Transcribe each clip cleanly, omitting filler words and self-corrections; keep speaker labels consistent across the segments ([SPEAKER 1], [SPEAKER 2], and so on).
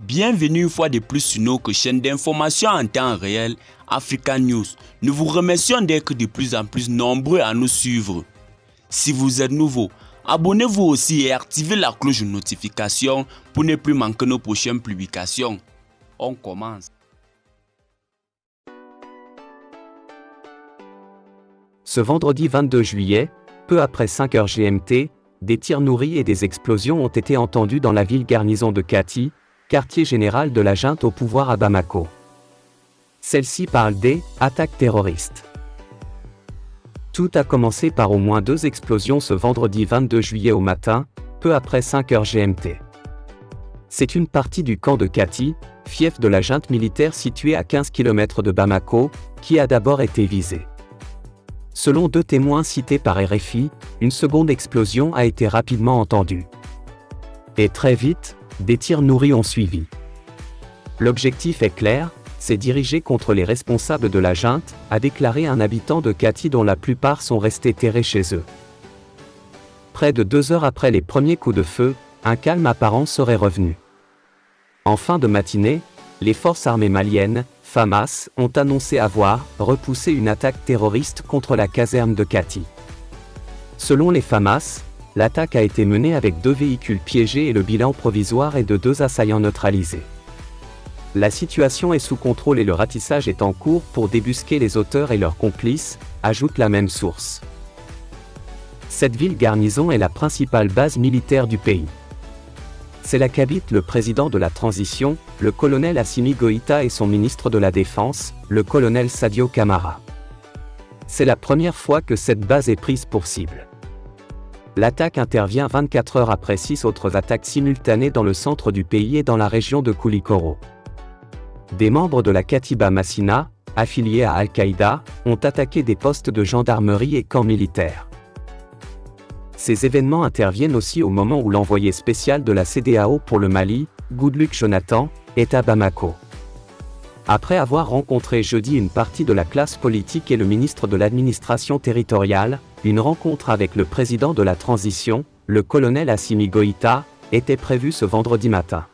[SPEAKER 1] Bienvenue une fois de plus sur notre chaîne d'information en temps réel Africa News. Nous vous remercions d'être de plus en plus nombreux à nous suivre. Si vous êtes nouveau, abonnez-vous aussi et activez la cloche de notification pour ne plus manquer nos prochaines publications. On commence.
[SPEAKER 2] Ce vendredi 22 juillet, peu après 5h GMT, des tirs nourris et des explosions ont été entendus dans la ville garnison de Kati, quartier général de la junte au pouvoir à Bamako. Celle-ci parle des « attaques terroristes ». Tout a commencé par au moins 2 explosions ce vendredi 22 juillet au matin, peu après 5h GMT. C'est une partie du camp de Kati, fief de la junte militaire située à 15 km de Bamako, qui a d'abord été visée. Selon 2 témoins cités par RFI, une seconde explosion a été rapidement entendue. Et très vite, des tirs nourris ont suivi. L'objectif est clair, c'est diriger contre les responsables de la junte, a déclaré un habitant de Kati dont la plupart sont restés terrés chez eux. Près de 2 heures après les premiers coups de feu, un calme apparent serait revenu. En fin de matinée, les forces armées maliennes, FAMAS, ont annoncé avoir repoussé une attaque terroriste contre la caserne de Kati. Selon les FAMAS, l'attaque a été menée avec 2 véhicules piégés et le bilan provisoire est de 2 assaillants neutralisés. La situation est sous contrôle et le ratissage est en cours pour débusquer les auteurs et leurs complices, ajoute la même source. Cette ville garnison est la principale base militaire du pays. C'est là qu'habite le président de la transition, le colonel Assimi Goïta et son ministre de la Défense, le colonel Sadio Kamara. C'est la première fois que cette base est prise pour cible. L'attaque intervient 24 heures après 6 autres attaques simultanées dans le centre du pays et dans la région de Koulikoro. Des membres de la Katiba Massina, affiliés à Al-Qaïda, ont attaqué des postes de gendarmerie et camps militaires. Ces événements interviennent aussi au moment où l'envoyé spécial de la CEDEAO pour le Mali, Goodluck Jonathan, est à Bamako. Après avoir rencontré jeudi une partie de la classe politique et le ministre de l'administration territoriale, une rencontre avec le président de la transition, le colonel Assimi Goïta, était prévue ce vendredi matin.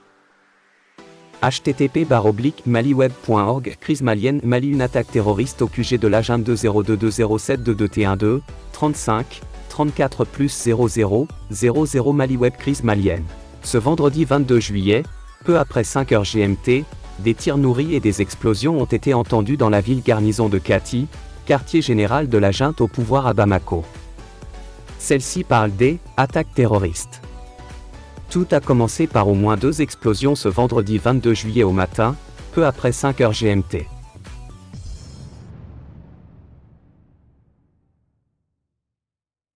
[SPEAKER 2] http://maliweb.org Crise malienne Mali. Une attaque terroriste au QG de la junte 202207222T12 35 34 00 00 Maliweb. Crise malienne. Ce vendredi 22 juillet, peu après 5h GMT, des tirs nourris et des explosions ont été entendus dans la ville garnison de Kati, quartier général de la junte au pouvoir à Bamako. Celle-ci parle des « attaques terroristes ». Tout a commencé par au moins 2 explosions ce vendredi 22 juillet au matin, peu après 5h GMT.